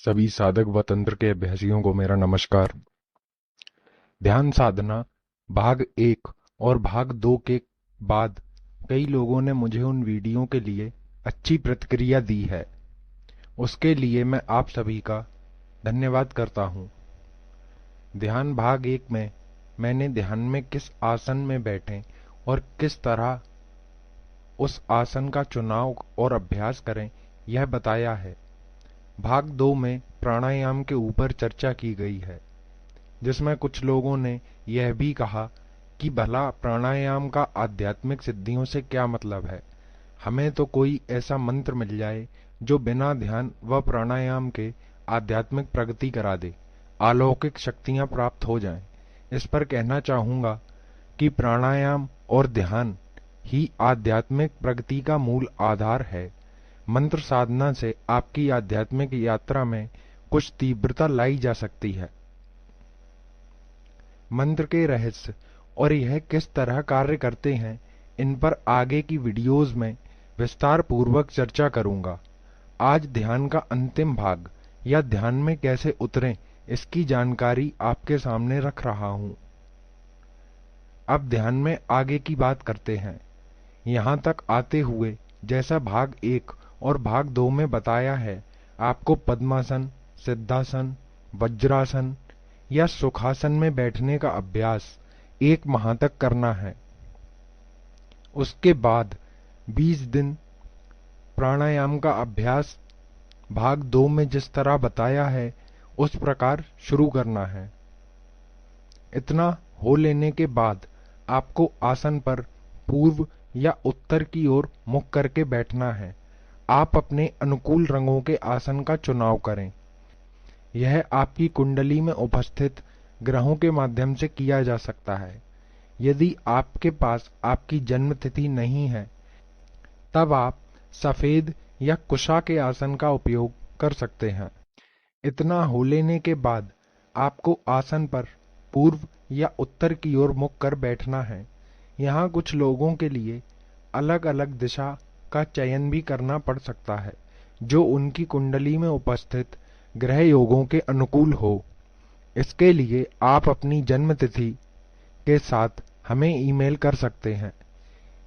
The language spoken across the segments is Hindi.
सभी साधक व तंत्र के अभ्यासियों को मेरा नमस्कार। ध्यान साधना भाग 1 और भाग 2 के बाद कई लोगों ने मुझे उन वीडियो के लिए अच्छी प्रतिक्रिया दी है। उसके लिए मैं आप सभी का धन्यवाद करता हूँ। ध्यान भाग 1 में मैंने ध्यान में किस आसन में बैठें और किस तरह उस आसन का चुनाव और अभ्यास करें, यह बताया है। भाग 2 में प्राणायाम के ऊपर चर्चा की गई है, जिसमें कुछ लोगों ने यह भी कहा कि भला प्राणायाम का आध्यात्मिक सिद्धियों से क्या मतलब है। हमें तो कोई ऐसा मंत्र मिल जाए जो बिना ध्यान व प्राणायाम के आध्यात्मिक प्रगति करा दे, अलौकिक शक्तियां प्राप्त हो जाएं। इस पर कहना चाहूंगा कि प्राणायाम और ध्यान ही आध्यात्मिक प्रगति का मूल आधार है। मंत्र साधना से आपकी आध्यात्मिक यात्रा में कुछ तीव्रता लाई जा सकती है। मंत्र के रहस्य और यह किस तरह कार्य करते हैं, इन पर आगे की वीडियोज में विस्तार पूर्वक चर्चा करूंगा। आज ध्यान का अंतिम भाग या ध्यान में कैसे उतरें, इसकी जानकारी आपके सामने रख रहा हूं। अब ध्यान में आगे की बात करते हैं। यहां तक आते हुए जैसा भाग 1 और भाग 2 में बताया है, आपको पद्मासन, सिद्धासन, वज्रासन या सुखासन में बैठने का अभ्यास 1 माह तक करना है। उसके बाद 20 दिन प्राणायाम का अभ्यास भाग 2 में जिस तरह बताया है उस प्रकार शुरू करना है। इतना हो लेने के बाद आपको आसन पर पूर्व या उत्तर की ओर मुख करके बैठना है। आप अपने अनुकूल रंगों के आसन का चुनाव करें। यह आपकी कुंडली में उपस्थित ग्रहों के माध्यम से किया जा सकता है। यदि आपके पास आपकी जन्म तिथि नहीं है, तब आप सफेद या कुशा के आसन का उपयोग कर सकते हैं। इतना हो लेने के बाद आपको आसन पर पूर्व या उत्तर की ओर मुख कर बैठना है। यहाँ कुछ लोगों के लिए अलग अलग दिशा का चयन भी करना पड़ सकता है, जो उनकी कुंडली में उपस्थित ग्रह योगों के अनुकूल हो। इसके लिए आप अपनी जन्म तिथि के साथ हमें ईमेल कर सकते हैं।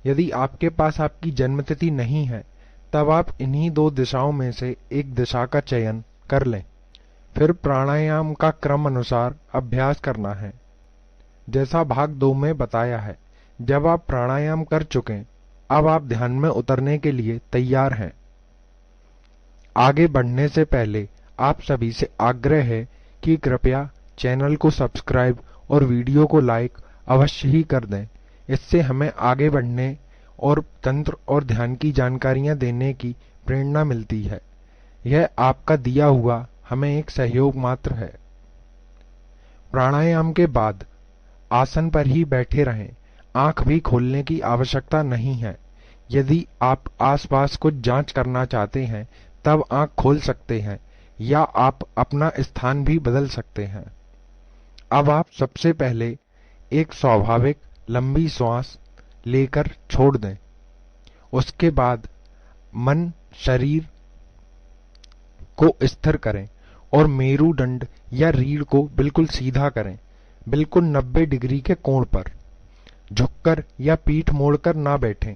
यदि आपके पास आपकी जन्म तिथि नहीं है, तब आप इन्हीं 2 दिशाओं में से एक दिशा का चयन कर लें। फिर प्राणायाम का क्रम अनुसार अभ्यास करना है, जैसा भाग 2 में बताया है। जब आप प्राणायाम कर चुकें, अब आप ध्यान में उतरने के लिए तैयार हैं। आगे बढ़ने से पहले आप सभी से आग्रह है कि कृपया चैनल को सब्सक्राइब और वीडियो को लाइक अवश्य ही कर दें। इससे हमें आगे बढ़ने और तंत्र और ध्यान की जानकारियां देने की प्रेरणा मिलती है। यह आपका दिया हुआ हमें एक सहयोग मात्र है। प्राणायाम के बाद आसन पर ही बैठे रहें। आंख भी खोलने की आवश्यकता नहीं है। यदि आप आसपास कुछ जांच करना चाहते हैं, तब आंख खोल सकते हैं या आप अपना स्थान भी बदल सकते हैं। अब आप सबसे पहले एक स्वाभाविक लंबी श्वास लेकर छोड़ दें। उसके बाद मन शरीर को स्थिर करें और मेरुदंड या रीढ़ को बिल्कुल सीधा करें, बिल्कुल 90 डिग्री के कोण पर। झुककर या पीठ मोड़कर ना बैठें।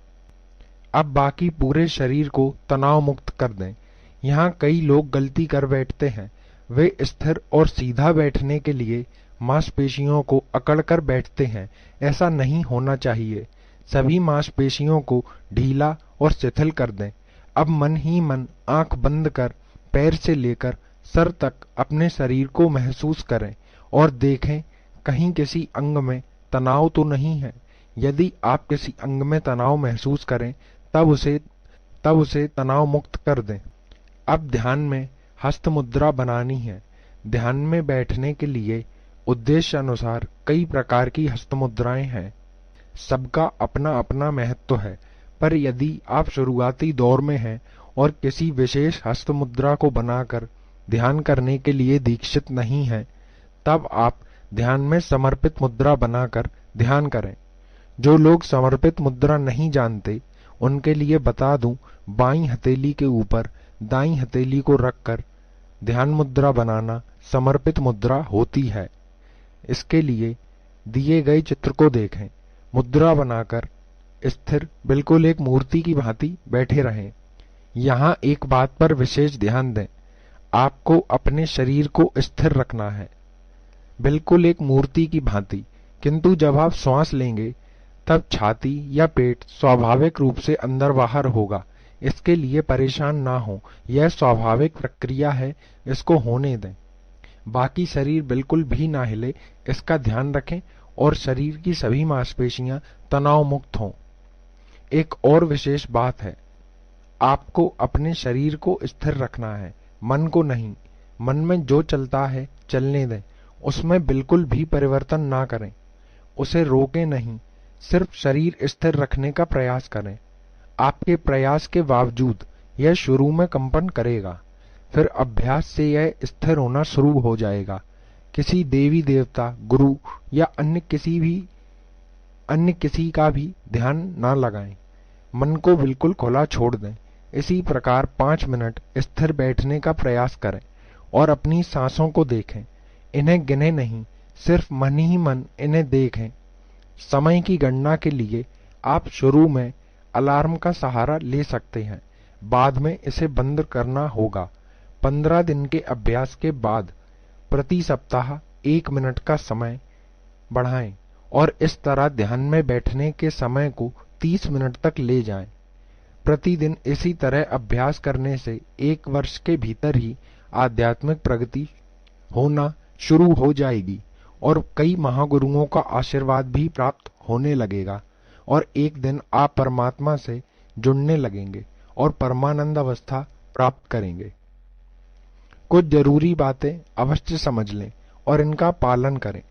अब बाकी पूरे शरीर को तनाव मुक्त कर दें। यहाँ कई लोग गलती कर बैठते हैं। वे स्थिर और सीधा बैठने के लिए मांसपेशियों को अकड़कर बैठते हैं। ऐसा नहीं होना चाहिए। सभी मांसपेशियों को ढीला और शिथिल कर दें। अब मन ही मन आंख बंद कर पैर से लेकर सर तक अपने शरीर को महसूस करें और देखें कहीं किसी अंग में तनाव तो नहीं है। यदि आप किसी अंग में तनाव महसूस करें, तब उसे तनाव मुक्त कर दें। अब ध्यान में हस्त मुद्रा बनानी है। ध्यान में बैठने के लिए उद्देश्य अनुसार कई प्रकार की हस्त मुद्राएं हैं। सबका अपना अपना महत्व है, पर यदि आप शुरुआती दौर में हैं और किसी विशेष हस्त मुद्रा को बनाकर ध्यान करने के लिए दीक्षित नहीं हैं, तब आप ध्यान में समर्पित मुद्रा बनाकर ध्यान करें। जो लोग समर्पित मुद्रा नहीं जानते, उनके लिए बता दूं, बाईं हथेली के ऊपर दाईं हथेली को रखकर ध्यान मुद्रा बनाना समर्पित मुद्रा होती है। इसके लिए दिए गए चित्र को देखें। मुद्रा बनाकर स्थिर बिल्कुल एक मूर्ति की भांति बैठे रहें। यहाँ एक बात पर विशेष ध्यान दें, आपको अपने शरीर को स्थिर रखना है, बिल्कुल एक मूर्ति की भांति। किंतु जब आप श्वास लेंगे तब छाती या पेट स्वाभाविक रूप से अंदर बाहर होगा। इसके लिए परेशान ना हो, यह स्वाभाविक प्रक्रिया है, इसको होने दें। बाकी शरीर बिल्कुल भी ना हिले, इसका ध्यान रखें और शरीर की सभी मांसपेशियां तनाव मुक्त हों। एक और विशेष बात है, आपको अपने शरीर को स्थिर रखना है, मन को नहीं। मन में जो चलता है चलने दें, उसमें बिल्कुल भी परिवर्तन ना करें, उसे रोकें नहीं, सिर्फ शरीर स्थिर रखने का प्रयास करें। आपके प्रयास के बावजूद यह शुरू में कंपन करेगा, फिर अभ्यास से यह स्थिर होना शुरू हो जाएगा। किसी देवी देवता, गुरु या अन्य किसी का भी ध्यान ना लगाएं, मन को बिल्कुल खुला छोड़ दें। इसी प्रकार 5 मिनट स्थिर बैठने का प्रयास करें और अपनी सांसों को देखें। इन्हें गिने नहीं, सिर्फ मन ही मन इन्हें देखें। समय की गणना के लिए आप शुरू में अलार्म का सहारा ले सकते हैं, बाद में इसे बंद करना होगा। 15 दिन के अभ्यास के बाद प्रति सप्ताह 1 मिनट का समय बढ़ाएं और इस तरह ध्यान में बैठने के समय को 30 मिनट तक ले जाएं। प्रतिदिन इसी तरह अभ्यास करने से 1 वर्ष के भीतर ही आध्यात्मिक प्रगति होना शुरू हो जाएगी और कई महागुरुओं का आशीर्वाद भी प्राप्त होने लगेगा और एक दिन आप परमात्मा से जुड़ने लगेंगे और परमानंद अवस्था प्राप्त करेंगे। कुछ जरूरी बातें अवश्य समझ लें और इनका पालन करें।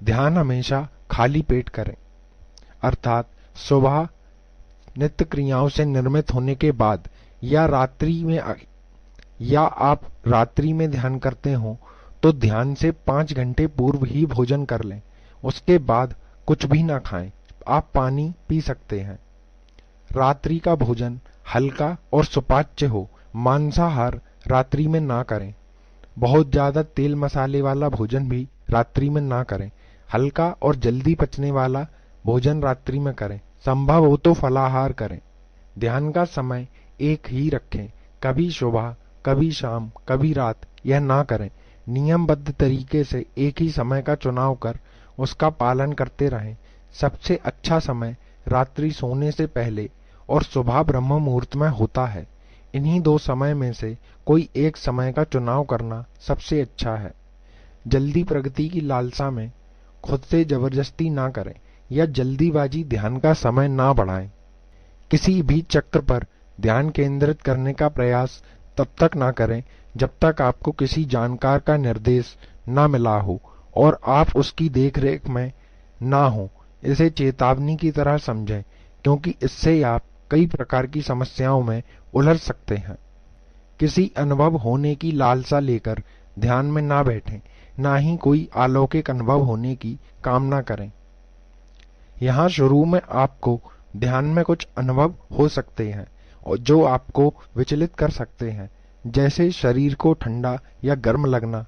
ध्यान हमेशा खाली पेट करें, अर्थात सुबह नित्य क्रियाओं से निर्मित होने के बाद या आप रात्रि में ध्यान करते हो तो ध्यान से 5 घंटे पूर्व ही भोजन कर लें। उसके बाद कुछ भी ना खाएं, आप पानी पी सकते हैं। रात्रि का भोजन हल्का और सुपाच्य हो, मांसाहार रात्रि में ना करें। बहुत ज्यादा तेल मसाले वाला भोजन भी रात्रि में ना करें। हल्का और जल्दी पचने वाला भोजन रात्रि में करें। संभव हो तो फलाहार करें। ध्यान का समय एक ही रखें, कभी सुबह, कभी शाम, कभी रात, यह ना करें। नियमबद्ध तरीके से एक ही समय का चुनाव कर उसका पालन करते रहें। सबसे अच्छा समय रात्रि सोने से पहले और सुबह ब्रह्म मुहूर्त में होता है। इन्हीं 2 समय में से कोई एक समय का चुनाव करना सबसे अच्छा है। जल्दी प्रगति की लालसा में खुद से जबरदस्ती ना करें या जल्दीबाजी ध्यान का समय ना बढ़ाएं। किसी भी चक्र पर ध्यान केंद्रित करने का प्रयास तब तक ना करें जब तक आपको किसी जानकार का निर्देश ना मिला हो और आप उसकी देखरेख में ना हो। इसे चेतावनी की तरह समझें, क्योंकि इससे आप कई प्रकार की समस्याओं में उलझ सकते हैं। किसी अनुभव होने की लालसा लेकर ध्यान में ना बैठें, ना ही कोई अलौकिक अनुभव होने की कामना करें। यहाँ शुरू में आपको ध्यान में कुछ अनुभव हो सकते हैं और जो आपको विचलित कर सकते हैं, जैसे शरीर को ठंडा या गर्म लगना,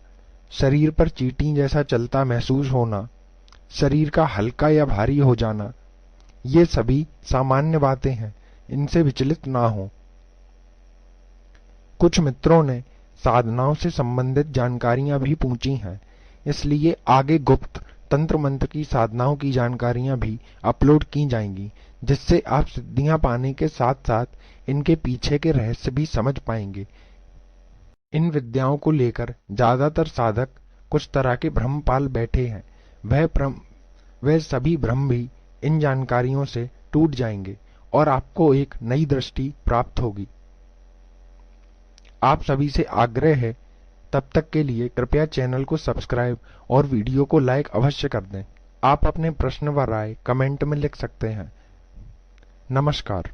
शरीर पर चींटी जैसा चलता महसूस होना, शरीर का हल्का या भारी हो जाना। ये सभी सामान्य बातें हैं, इनसे विचलित ना हो। कुछ मित्रों ने साधनाओं से संबंधित जानकारियां भी पूछी हैं, इसलिए आगे गुप्त तंत्र मंत्र की साधनाओं की जानकारियां भी अपलोड की जाएंगी, जिससे आप सिद्धियां पाने के साथ साथ इनके पीछे के रहस्य भी समझ पाएंगे। इन विद्याओं को लेकर ज्यादातर साधक कुछ तरह के भ्रम पाल बैठे हैं। वह सभी भ्रम भी इन जानकारियों से टूट जाएंगे और आपको एक नई दृष्टि प्राप्त होगी। आप सभी से आग्रह है, तब तक के लिए कृपया चैनल को सब्सक्राइब और वीडियो को लाइक अवश्य कर दें। आप अपने प्रश्न व राय कमेंट में लिख सकते हैं। नमस्कार।